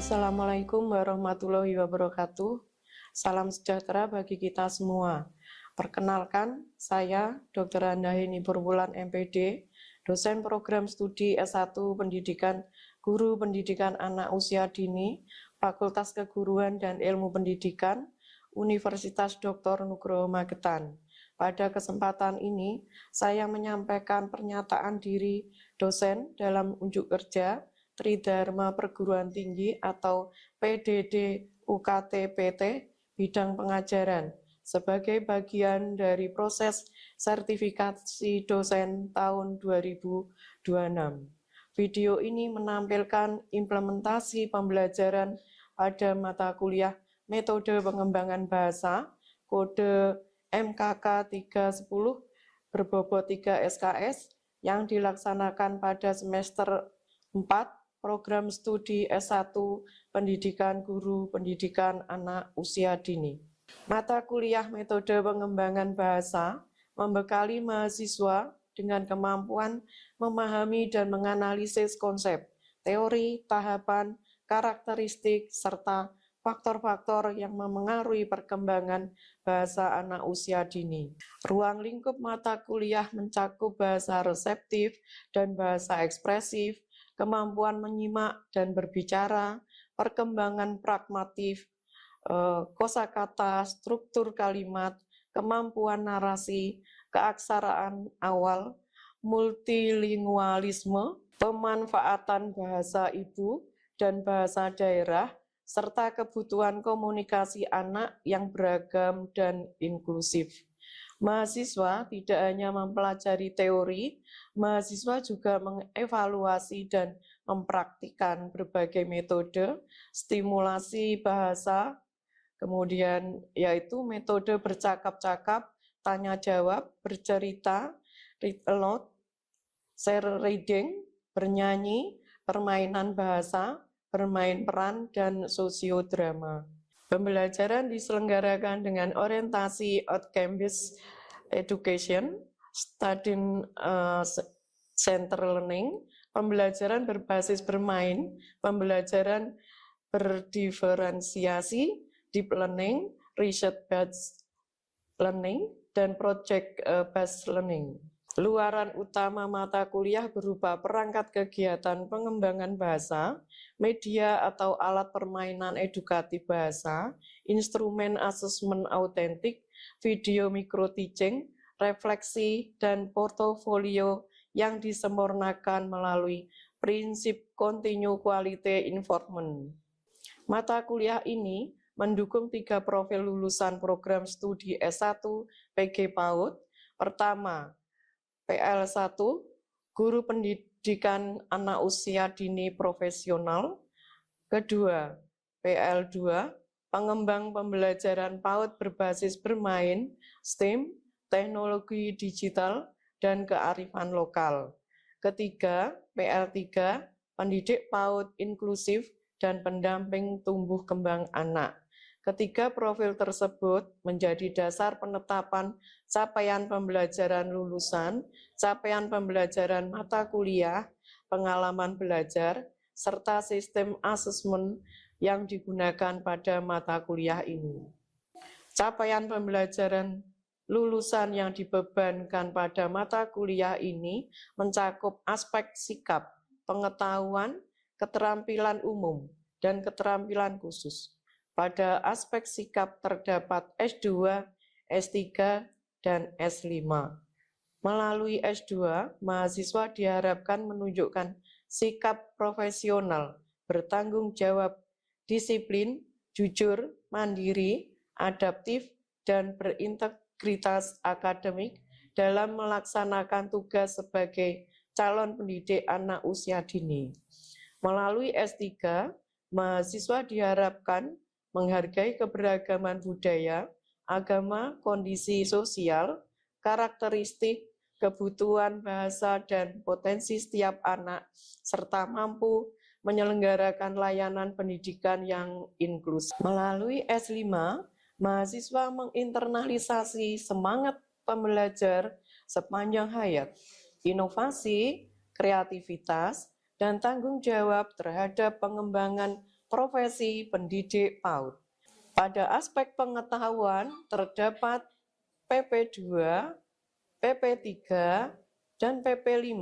Assalamualaikum warahmatullahi wabarakatuh. Salam sejahtera bagi kita semua. Perkenalkan, saya Dr. Handayani Purwulan MPD, dosen program studi S1 Pendidikan Guru Pendidikan Anak Usia Dini, Fakultas Keguruan dan Ilmu Pendidikan, Universitas Dr. Nugroho Magetan. Pada kesempatan ini, saya menyampaikan pernyataan diri dosen dalam unjuk kerja Tridharma Perguruan Tinggi atau PDD UKT PT bidang pengajaran sebagai bagian dari proses sertifikasi dosen tahun 2026. Video ini menampilkan implementasi pembelajaran pada mata kuliah metode pengembangan bahasa kode MKK 310 berbobot 3 SKS yang dilaksanakan pada semester 4 program studi S1 Pendidikan Guru Pendidikan Anak Usia Dini. Mata kuliah metode pengembangan bahasa membekali mahasiswa dengan kemampuan memahami dan menganalisis konsep, teori, tahapan, karakteristik, serta faktor-faktor yang memengaruhi perkembangan bahasa anak usia dini. Ruang lingkup mata kuliah mencakup bahasa reseptif dan bahasa ekspresif, kemampuan menyimak dan berbicara, perkembangan pragmatif, kosakata, struktur kalimat, kemampuan narasi, keaksaraan awal, multilingualisme, pemanfaatan bahasa ibu dan bahasa daerah, serta kebutuhan komunikasi anak yang beragam dan inklusif. Mahasiswa tidak hanya mempelajari teori, mahasiswa juga mengevaluasi dan mempraktikkan berbagai metode stimulasi bahasa, kemudian yaitu metode bercakap-cakap, tanya jawab, bercerita, read aloud, share reading, bernyanyi, permainan bahasa, bermain peran, dan sosiodrama. Pembelajaran diselenggarakan dengan orientasi outcome-based education, study center learning, pembelajaran berbasis bermain, pembelajaran berdiferensiasi, deep learning, research-based learning, dan project-based learning. Luaran utama mata kuliah berupa perangkat kegiatan pengembangan bahasa, media atau alat permainan edukatif bahasa, instrumen asesmen autentik, video micro teaching, refleksi, dan portofolio yang disempurnakan melalui prinsip continue quality information. Mata kuliah ini mendukung 3 profil lulusan program studi S1 PG PAUD. Pertama, PL1, Guru Pendidikan Anak Usia Dini Profesional. Kedua, PL2, Pengembang Pembelajaran PAUD berbasis bermain, STEM, teknologi digital, dan kearifan lokal. Ketiga, PL3, Pendidik PAUD inklusif dan pendamping tumbuh kembang anak. Ketiga profil tersebut menjadi dasar penetapan capaian pembelajaran lulusan, capaian pembelajaran mata kuliah, pengalaman belajar, serta sistem asesmen yang digunakan pada mata kuliah ini. Capaian pembelajaran lulusan yang dibebankan pada mata kuliah ini mencakup aspek sikap, pengetahuan, keterampilan umum, dan keterampilan khusus. Pada aspek sikap terdapat S2, S3, dan S5. Melalui S2, mahasiswa diharapkan menunjukkan sikap profesional, bertanggung jawab, disiplin, jujur, mandiri, adaptif, dan berintegritas akademik dalam melaksanakan tugas sebagai calon pendidik anak usia dini. Melalui S3, mahasiswa diharapkan menghargai keberagaman budaya, agama, kondisi sosial, karakteristik, kebutuhan bahasa, dan potensi setiap anak, serta mampu menyelenggarakan layanan pendidikan yang inklusif. Melalui S5, mahasiswa menginternalisasi semangat pembelajar sepanjang hayat, inovasi, kreativitas, dan tanggung jawab terhadap pengembangan profesi pendidik PAUD. Pada aspek pengetahuan terdapat PP2, PP3, dan PP5.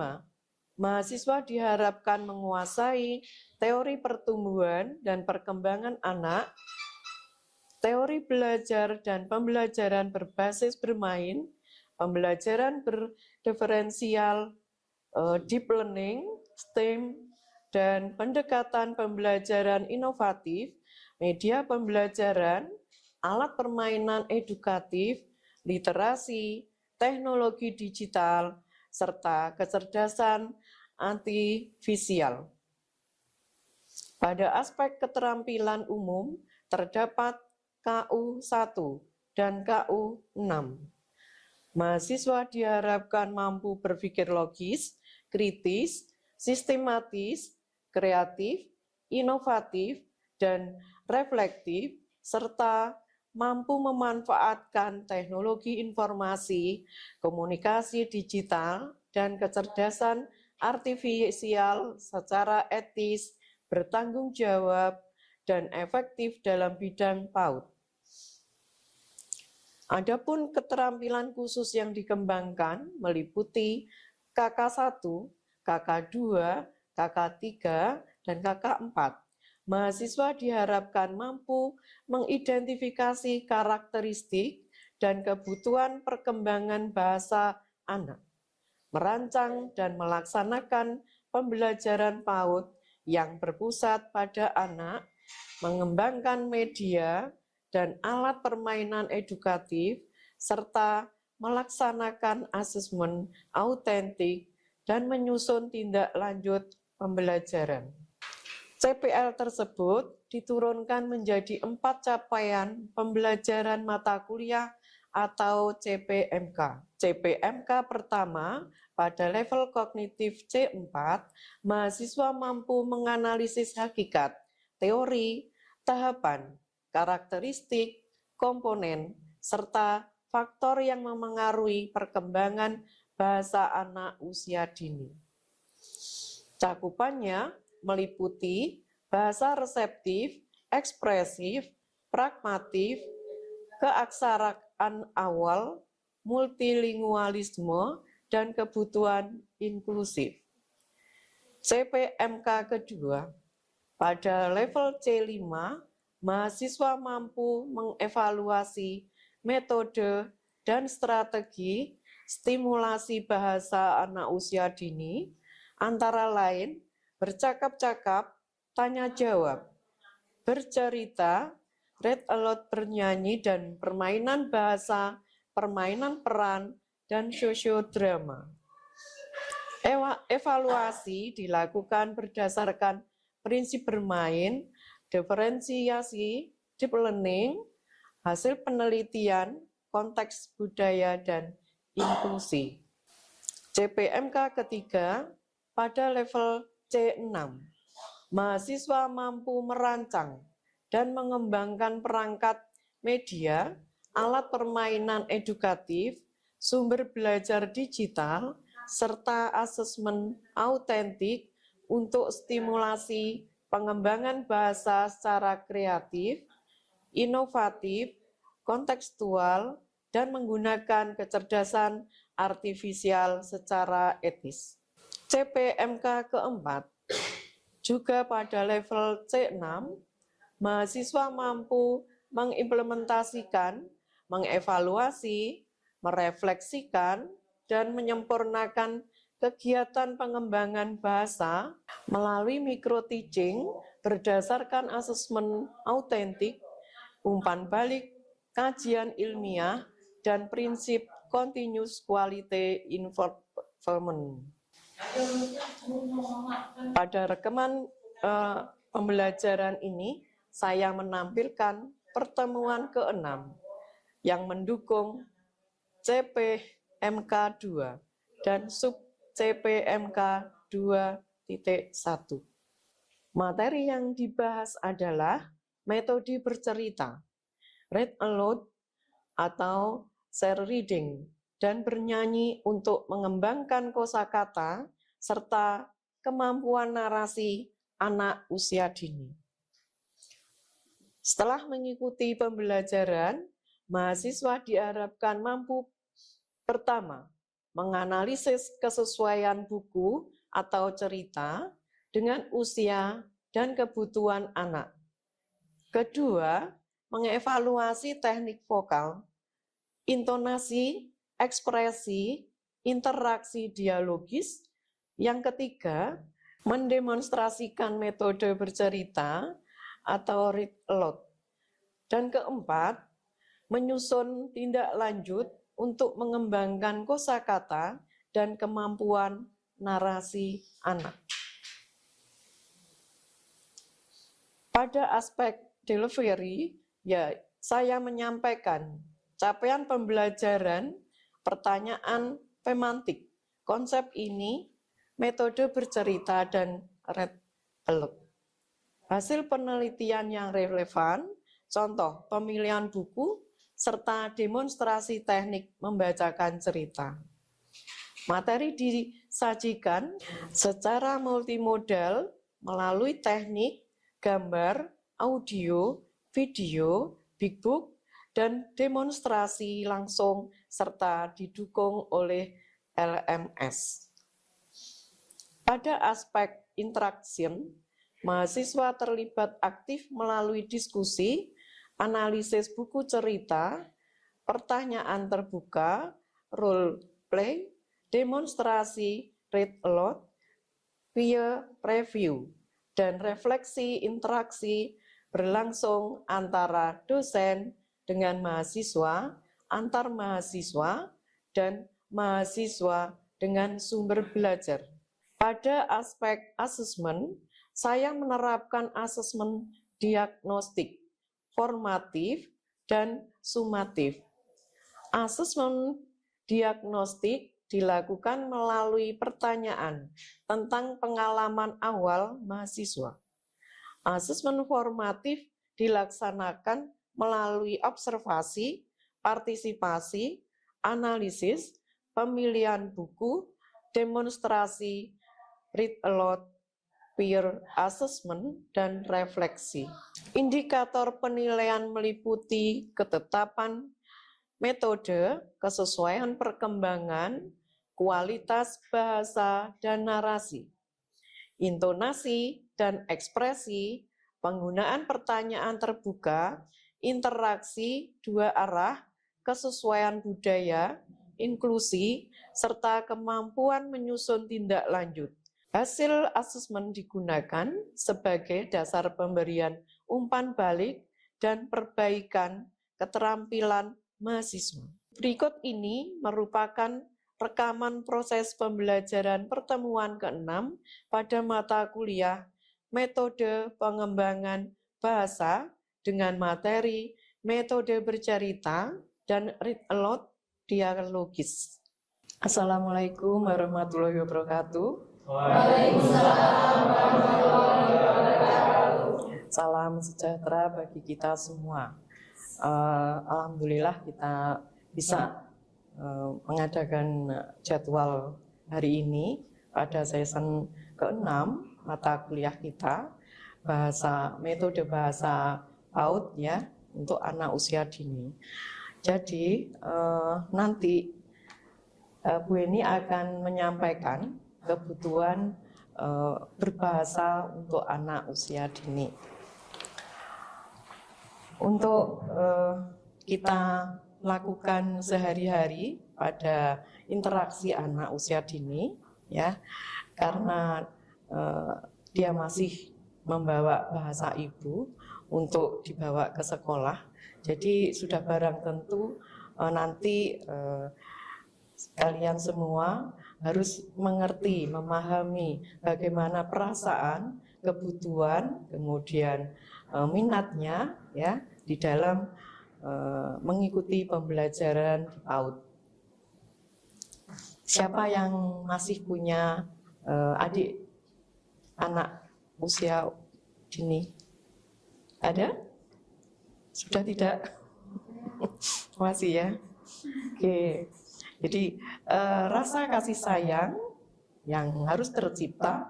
Mahasiswa diharapkan menguasai teori pertumbuhan dan perkembangan anak, teori belajar dan pembelajaran berbasis bermain, pembelajaran berdiferensial, deep learning, STEM, dan pendekatan pembelajaran inovatif, media pembelajaran, alat permainan edukatif, literasi, teknologi digital, serta kecerdasan artifisial. Pada aspek keterampilan umum, terdapat KU1 dan KU6. Mahasiswa diharapkan mampu berpikir logis, kritis, sistematis, kreatif, inovatif, dan reflektif, serta mampu memanfaatkan teknologi informasi, komunikasi digital, dan kecerdasan artifisial secara etis, bertanggung jawab, dan efektif dalam bidang PAUD. Adapun keterampilan khusus yang dikembangkan meliputi KK1, KK2, KK3, dan KK4. Mahasiswa diharapkan mampu mengidentifikasi karakteristik dan kebutuhan perkembangan bahasa anak, merancang dan melaksanakan pembelajaran PAUD yang berpusat pada anak, mengembangkan media dan alat permainan edukatif, serta melaksanakan asesmen autentik dan menyusun tindak lanjut pembelajaran. CPL tersebut diturunkan menjadi 4 capaian pembelajaran mata kuliah atau CPMK. CPMK pertama, pada level kognitif C4, mahasiswa mampu menganalisis hakikat, teori, tahapan, karakteristik, komponen, serta faktor yang memengaruhi perkembangan bahasa anak usia dini. Cakupannya meliputi bahasa reseptif, ekspresif, pragmatif, keaksaraan awal, multilingualisme, dan kebutuhan inklusif. CPMK kedua, pada level C5, mahasiswa mampu mengevaluasi metode dan strategi stimulasi bahasa anak usia dini, antara lain bercakap-cakap, tanya jawab, bercerita, read aloud bernyanyi dan permainan bahasa, permainan peran, dan sosiodrama. Evaluasi dilakukan berdasarkan prinsip bermain, diferensiasi, deep learning, hasil penelitian, konteks budaya, dan inklusi. CPMK ketiga, pada level C6, mahasiswa mampu merancang dan mengembangkan perangkat media, alat permainan edukatif, sumber belajar digital, serta asesmen autentik untuk stimulasi pengembangan bahasa secara kreatif, inovatif, kontekstual, dan menggunakan kecerdasan artifisial secara etis. CPMK keempat, juga pada level C6, mahasiswa mampu mengimplementasikan, mengevaluasi, merefleksikan, dan menyempurnakan kegiatan pengembangan bahasa melalui micro-teaching berdasarkan asesmen autentik, umpan balik, kajian ilmiah, dan prinsip continuous quality involvement. Pada rekaman pembelajaran ini, saya menampilkan pertemuan ke-6 yang mendukung CPMK 2 dan sub CPMK 2.1. Materi yang dibahas adalah metode bercerita, read aloud atau share reading, dan bernyanyi untuk mengembangkan kosakata serta kemampuan narasi anak usia dini. Setelah mengikuti pembelajaran, mahasiswa diharapkan mampu pertama, menganalisis kesesuaian buku atau cerita dengan usia dan kebutuhan anak. Kedua, mengevaluasi teknik vokal, intonasi, ekspresi, interaksi dialogis. Yang ketiga, mendemonstrasikan metode bercerita atau read aloud. Dan keempat, menyusun tindak lanjut untuk mengembangkan kosakata dan kemampuan narasi anak. Pada aspek delivery, ya saya menyampaikan capaian pembelajaran, pertanyaan pemantik. Konsep ini, metode bercerita dan read aloud. Hasil penelitian yang relevan, contoh pemilihan buku, serta demonstrasi teknik membacakan cerita. Materi disajikan secara multimodal melalui teknik, gambar, audio, video, big book, dan demonstrasi langsung serta didukung oleh LMS. Pada aspek interaction, mahasiswa terlibat aktif melalui diskusi, analisis buku cerita, pertanyaan terbuka, role play, demonstrasi read aloud, peer review, dan refleksi interaksi berlangsung antara dosen dengan mahasiswa, antar mahasiswa, dan mahasiswa dengan sumber belajar. Pada aspek asesmen, saya menerapkan asesmen diagnostik, formatif, dan sumatif. Asesmen diagnostik dilakukan melalui pertanyaan tentang pengalaman awal mahasiswa. Asesmen formatif dilaksanakan melalui observasi, partisipasi, analisis, pemilihan buku, demonstrasi, read aloud, peer assessment, dan refleksi. Indikator penilaian meliputi ketetapan metode, kesesuaian perkembangan, kualitas bahasa dan narasi, intonasi dan ekspresi, penggunaan pertanyaan terbuka, interaksi dua arah, kesesuaian budaya, inklusi, serta kemampuan menyusun tindak lanjut. Hasil asesmen digunakan sebagai dasar pemberian umpan balik dan perbaikan keterampilan mahasiswa. Berikut ini merupakan rekaman proses pembelajaran pertemuan ke-6 pada mata kuliah Metode Pengembangan Bahasa dengan materi Metode Bercerita dan Read Aloud Dialogis. Assalamualaikum warahmatullahi wabarakatuh. Waalaikumsalam warahmatullahi wabarakatuh. Salam sejahtera bagi kita semua. Alhamdulillah kita bisa mengadakan jadwal hari ini pada season ke-6 mata kuliah kita metode bahasa PAUD ya untuk anak usia dini. Jadi nanti Bu Eni akan menyampaikan kebutuhan berbahasa untuk anak usia dini. Untuk kita lakukan sehari-hari pada interaksi anak usia dini, ya, karena dia masih membawa bahasa ibu untuk dibawa ke sekolah. Jadi sudah barang tentu nanti kalian semua harus mengerti, memahami bagaimana perasaan, kebutuhan, kemudian minatnya ya di dalam mengikuti pembelajaran di PAUD. Siapa yang masih punya adik anak usia dini? Ada? Sudah tidak? Masih ya? Oke. Jadi rasa kasih sayang yang harus tercipta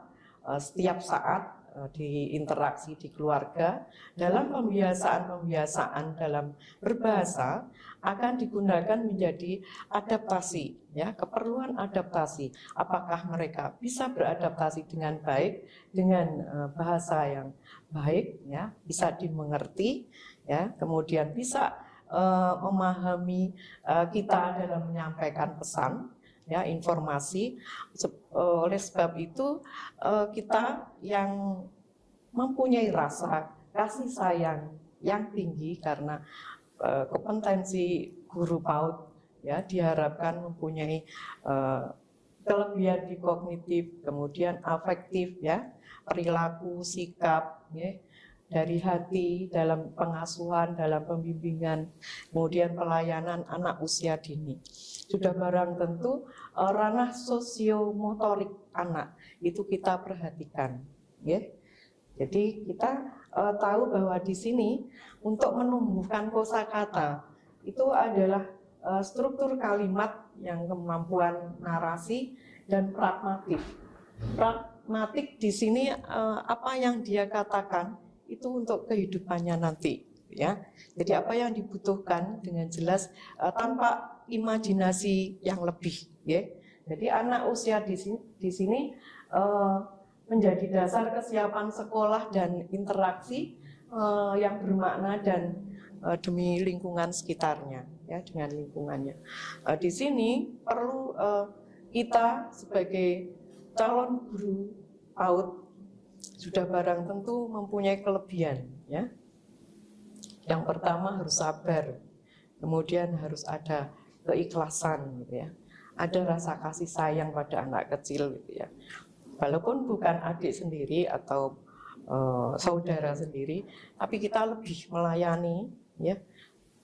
setiap saat di interaksi di keluarga, dalam pembiasaan dalam berbahasa akan digunakan menjadi adaptasi, ya, keperluan adaptasi. Apakah mereka bisa beradaptasi dengan baik dengan bahasa yang baik, ya, bisa dimengerti, ya, kemudian bisa memahami kita dalam menyampaikan pesan, ya, informasi. Oleh sebab itu kita yang mempunyai rasa kasih sayang yang tinggi karena kompetensi guru PAUD, ya, diharapkan mempunyai kelebihan di kognitif, kemudian afektif, ya, perilaku, sikap, ya, dari hati dalam pengasuhan, dalam pembimbingan, kemudian pelayanan anak usia dini. Sudah barang tentu ranah sosiomotorik anak itu kita perhatikan, ya. Jadi kita tahu bahwa di sini untuk menumbuhkan kosakata itu adalah struktur kalimat yang kemampuan narasi dan pragmatik. Pragmatik di sini apa yang dia katakan itu untuk kehidupannya nanti, ya. Jadi apa yang dibutuhkan dengan jelas tanpa imajinasi yang lebih, ya. Jadi anak usia di sini menjadi dasar kesiapan sekolah dan interaksi yang bermakna dan demi lingkungan sekitarnya, ya, dengan lingkungannya. Di sini perlu kita sebagai calon guru PAUD sudah barang tentu mempunyai kelebihan, ya. Yang pertama harus sabar, kemudian harus ada keikhlasan, gitu, ya. Ada rasa kasih sayang pada anak kecil, gitu, ya. Walaupun bukan adik sendiri atau saudara sendiri, tapi kita lebih melayani, ya,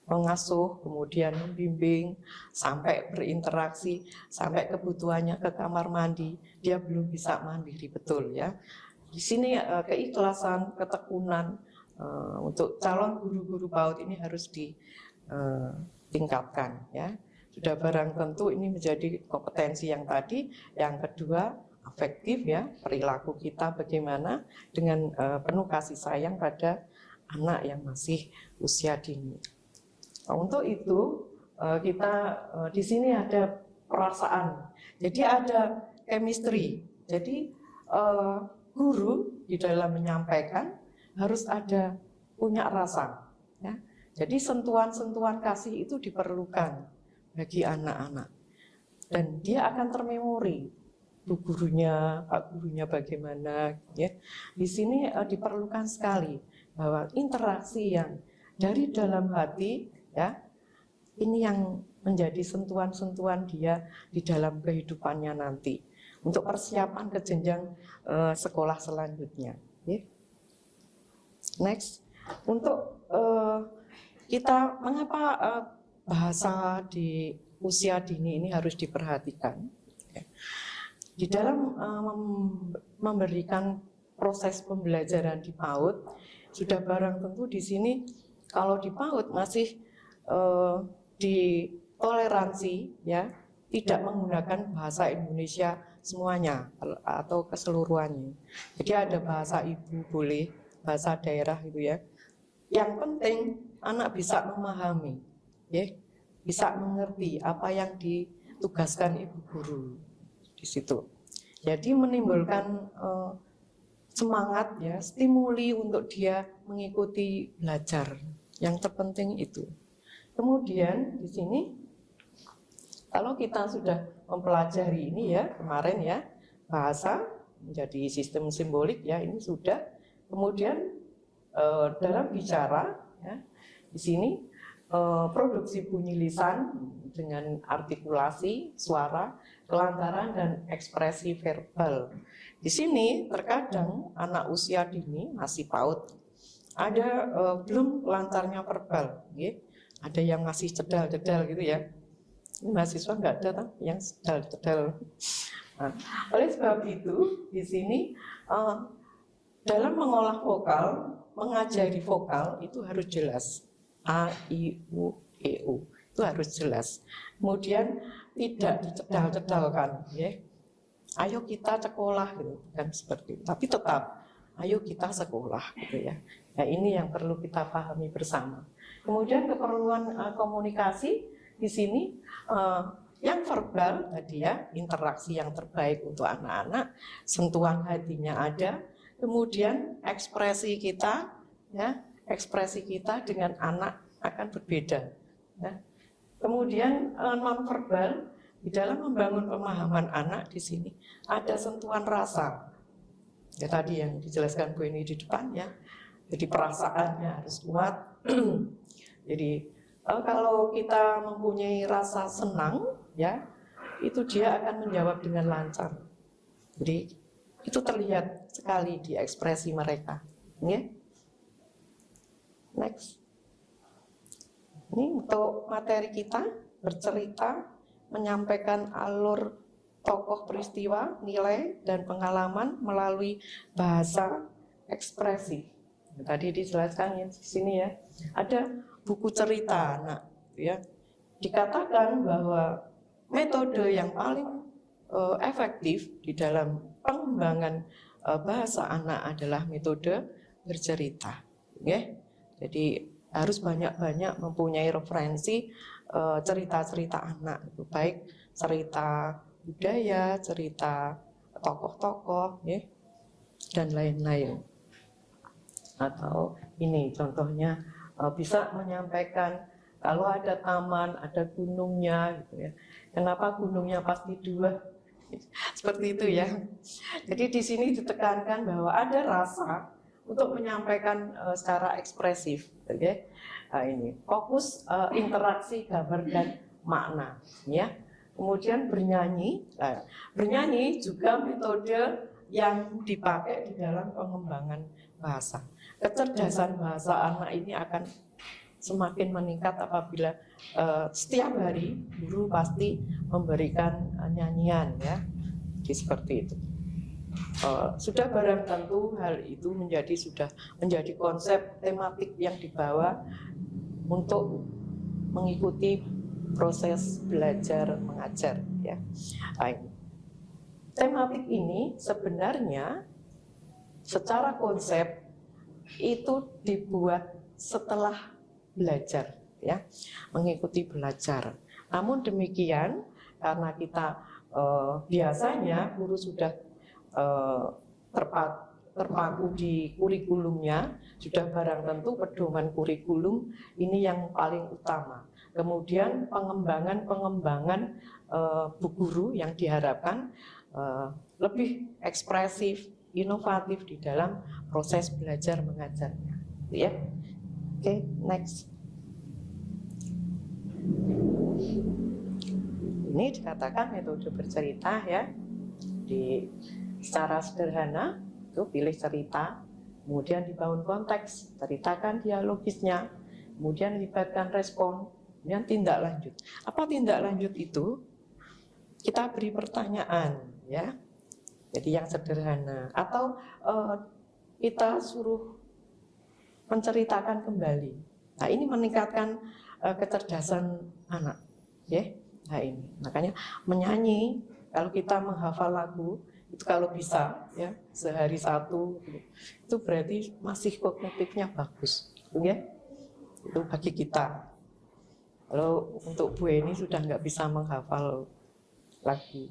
mengasuh, kemudian membimbing, sampai berinteraksi, sampai kebutuhannya ke kamar mandi, dia belum bisa mandiri betul, ya. Di sini keikhlasan, ketekunan untuk calon guru-guru PAUD ini harus ditingkatkan, ya. Sudah barang tentu ini menjadi kompetensi yang tadi. Yang kedua, afektif, ya, perilaku kita bagaimana dengan penuh kasih sayang pada anak yang masih usia dini. Nah, untuk itu kita di sini ada perasaan. Jadi ada chemistry. Jadi guru di dalam menyampaikan harus ada punya rasa, ya. Jadi sentuhan-sentuhan kasih itu diperlukan bagi anak-anak dan dia akan termemori bu gurunya, pak gurunya bagaimana, ya. Di sini diperlukan sekali bahwa interaksi yang dari dalam hati, ya, ini yang menjadi sentuhan-sentuhan dia di dalam kehidupannya nanti untuk persiapan ke jenjang sekolah selanjutnya, ya. Next, untuk kita mengapa bahasa di usia dini ini harus diperhatikan, ya. Di dalam memberikan proses pembelajaran di PAUD, sudah barang tentu di sini kalau di PAUD masih ditoleransi, ya, tidak menggunakan bahasa Indonesia semuanya atau keseluruhannya. Jadi ada bahasa ibu boleh, bahasa daerah itu, ya. Yang penting anak bisa memahami, ya, bisa mengerti apa yang ditugaskan ibu guru di situ. Jadi menimbulkan semangat, ya, stimuli untuk dia mengikuti belajar. Yang terpenting itu. Kemudian di sini kalau kita sudah mempelajari ini, ya, kemarin, ya, bahasa menjadi sistem simbolik, ya, ini sudah. Kemudian dalam bicara, ya, di sini produksi bunyi lisan dengan artikulasi suara, kelantaran dan ekspresi verbal. Di sini terkadang anak usia dini masih PAUD ada belum lantarnya verbal, ya. Ada yang masih cedal-cedal gitu, ya. Ini mahasiswa nggak ada kan yang cedal-cedal. Nah, oleh sebab itu di sini dalam mengolah vokal, mengajari vokal itu harus jelas. A, I, U, E, U itu harus jelas. Kemudian tidak dicedal-cedalkan, ya. Ayo kita sekolah gitu kan, seperti itu. Tapi tetap ayo kita sekolah gitu ya. Nah, ini yang perlu kita pahami bersama. Kemudian keperluan komunikasi di sini yang verbal tadi ya, interaksi yang terbaik untuk anak-anak, sentuhan hatinya ada, kemudian ekspresi kita ya, ekspresi kita dengan anak akan berbeda ya. Kemudian nonverbal di dalam membangun pemahaman anak di sini ada sentuhan rasa. Ya tadi yang dijelaskan Bu ini di depan ya. Jadi perasaannya harus kuat. Jadi kalau kita mempunyai rasa senang ya, itu dia akan menjawab dengan lancar. Jadi itu terlihat sekali di ekspresi mereka. Ya. Next. Ini untuk materi kita, bercerita, menyampaikan alur tokoh peristiwa, nilai, dan pengalaman melalui bahasa ekspresi. Tadi dijelaskan di sini ya, ada buku cerita anak, ya. Dikatakan bahwa metode yang paling efektif di dalam pengembangan bahasa anak adalah metode bercerita, ya. Jadi harus banyak-banyak mempunyai referensi cerita-cerita anak, baik cerita budaya, cerita tokoh-tokoh, ya, dan lain-lain. Atau ini contohnya bisa menyampaikan kalau ada taman, ada gunungnya, gitu ya. Kenapa gunungnya pasti dua? Seperti itu ya. Jadi di sini ditekankan bahwa ada rasa untuk menyampaikan secara ekspresif, okay? Nah, ini fokus interaksi gambar dan makna, ya. Kemudian bernyanyi, bernyanyi juga metode yang dipakai di dalam pengembangan bahasa. Kecerdasan bahasa anak ini akan semakin meningkat apabila setiap hari guru pasti memberikan nyanyian, ya. Jadi seperti itu. Sudah barang tentu hal itu sudah menjadi konsep tematik yang dibawa untuk mengikuti proses belajar mengajar, ya. Tematik ini sebenarnya secara konsep itu dibuat setelah belajar, ya, mengikuti belajar. Namun demikian karena kita biasanya guru sudah terpaku di kurikulumnya, sudah barang tentu pedoman kurikulum ini yang paling utama. Kemudian pengembangan bu guru yang diharapkan lebih ekspresif, inovatif di dalam proses belajar mengajarnya, ya. Oke, next. Ini dikatakan metode bercerita, ya. Secara sederhana itu pilih cerita, kemudian dibangun konteks, ceritakan dialogisnya, kemudian libatkan respon, kemudian tindak lanjut. Apa tindak lanjut itu? Kita beri pertanyaan, ya. Jadi yang sederhana, atau kita suruh menceritakan kembali. Nah, ini meningkatkan kecerdasan anak, ya. Nah, ini makanya menyanyi, kalau kita menghafal lagu itu kalau bisa, ya, sehari satu, itu berarti masih kognitifnya bagus, ya. Itu bagi kita. Kalau untuk Bu Eni sudah nggak bisa menghafal lagu.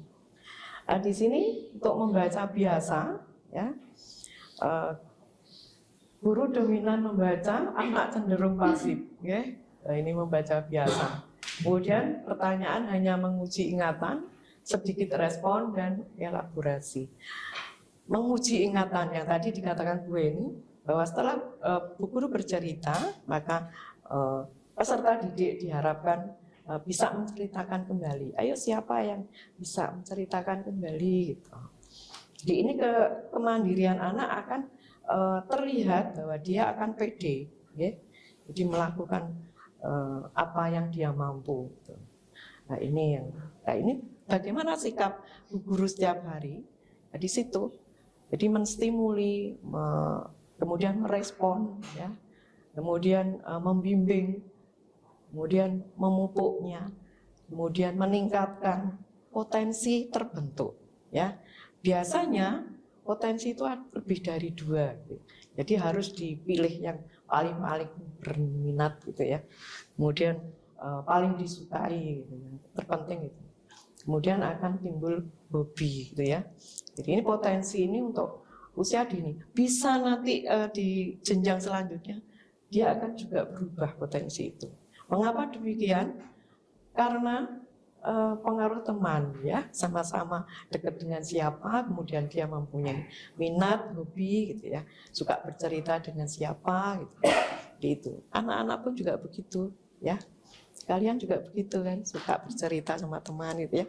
Nah, di sini untuk membaca biasa, ya, guru dominan membaca, anak cenderung pasif, ya. Nah, ini membaca biasa. Kemudian pertanyaan hanya menguji ingatan, sedikit respon dan elaborasi. Menguji ingatan yang tadi dikatakan Bu Eni, bahwa setelah bu guru bercerita, maka peserta didik diharapkan bisa menceritakan kembali. Ayo siapa yang bisa menceritakan kembali, gitu. Jadi ini kemandirian anak akan terlihat bahwa dia akan pede, ya. Jadi melakukan apa yang dia mampu, gitu. Nah ini bagaimana sikap bu guru setiap hari, nah, di situ. Jadi menstimuli, kemudian merespon, ya, kemudian membimbing, kemudian memupuknya, kemudian meningkatkan potensi terbentuk, ya. Biasanya potensi itu lebih dari 2 gitu. Jadi harus dipilih yang paling berminat gitu ya. Kemudian paling disukai gitu ya. Terpenting itu. Kemudian akan timbul hobi gitu ya. Jadi ini potensi ini untuk usia dini. Bisa nanti di jenjang selanjutnya dia akan juga berubah potensi itu. Mengapa demikian? Karena pengaruh teman ya, sama-sama dekat dengan siapa, kemudian dia mempunyai minat, hobi gitu ya, suka bercerita dengan siapa gitu. Anak-anak pun juga begitu ya. Kalian juga begitu kan, suka bercerita sama teman gitu ya,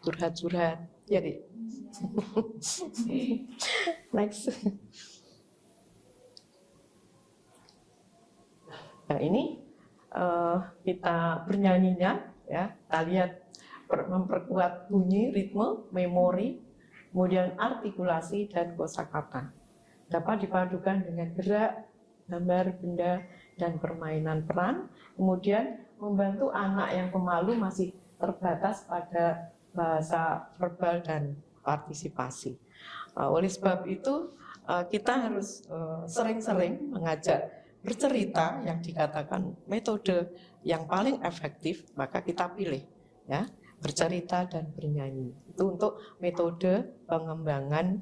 curhat-curhat. Jadi next. Nah ini kita bernyanyinya ya, kita lihat memperkuat bunyi, ritme, memori, kemudian artikulasi dan kosakata. Dapat dipadukan dengan gerak, gambar, benda, dan permainan peran. Kemudian membantu anak yang pemalu masih terbatas pada bahasa verbal dan partisipasi. Oleh sebab itu kita harus sering-sering mengajak bercerita yang dikatakan metode yang paling efektif, maka kita pilih ya, bercerita dan bernyanyi. Itu untuk metode pengembangan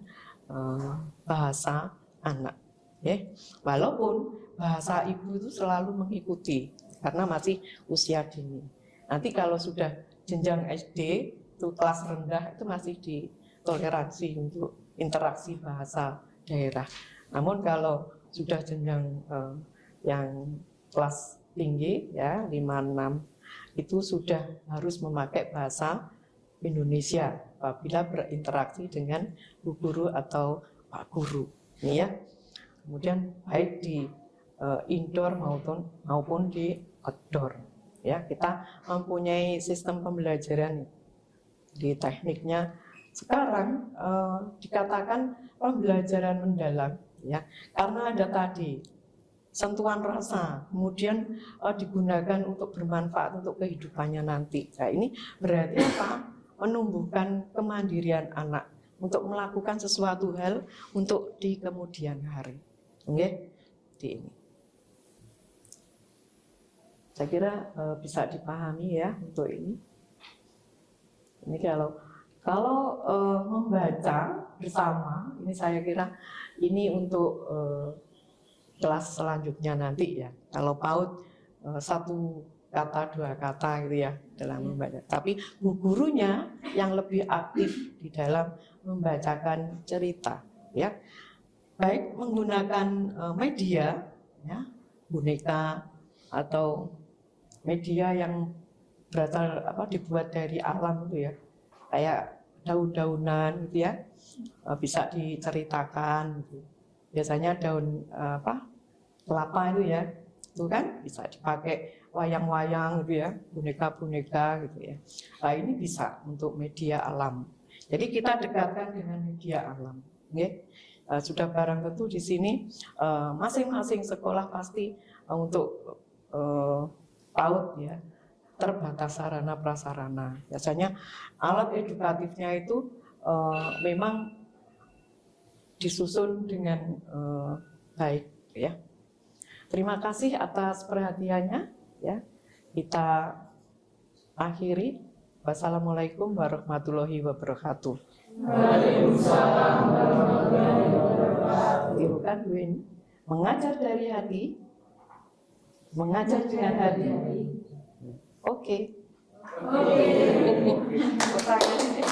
bahasa anak. Ya. Walaupun bahasa ibu itu selalu mengikuti karena masih usia dini. Nanti kalau sudah jenjang SD, itu kelas rendah itu masih ditoleransi untuk interaksi bahasa daerah. Namun kalau sudah jenjang yang kelas tinggi ya 5-6 itu sudah harus memakai bahasa Indonesia apabila berinteraksi dengan bu guru atau pak guru. Ini ya. Kemudian baik di indoor maupun di outdoor. Ya, kita mempunyai sistem pembelajaran di tekniknya. Sekarang dikatakan pembelajaran mendalam ya, karena ada tadi sentuhan rasa, kemudian digunakan untuk bermanfaat untuk kehidupannya nanti. Nah, ini berarti apa? Menumbuhkan kemandirian anak untuk melakukan sesuatu hal untuk di kemudian hari. Oke? Di ini. Saya kira bisa dipahami ya untuk ini. Ini kalau membaca bersama, ini saya kira ini untuk kelas selanjutnya nanti ya. Kalau PAUD 1 kata 2 kata gitu ya dalam membaca. Tapi bu gurunya yang lebih aktif di dalam membacakan cerita ya. Baik menggunakan media ya, boneka atau media yang berasal dibuat dari alam itu ya. Kayak daun-daunan gitu ya. Bisa diceritakan gitu. Biasanya daun kelapa itu ya, itu kan bisa dipakai wayang-wayang gitu ya, boneka-boneka gitu ya. Nah ini bisa untuk media alam. Jadi kita dekatkan dengan media alam. Okay? Sudah barang tentu di sini masing-masing sekolah pasti untuk PAUD ya terbatas sarana prasarana. Biasanya alat edukatifnya itu memang disusun dengan baik ya. Terima kasih atas perhatiannya ya. Kita akhiri. Wassalamualaikum warahmatullahi wabarakatuh. Waalaikumsalam warahmatullahi wabarakatuh. Tirukan Bu ini. Mengajar dari hati, mengajar dengan hati. Oke. Oke. Pertanyaan ini.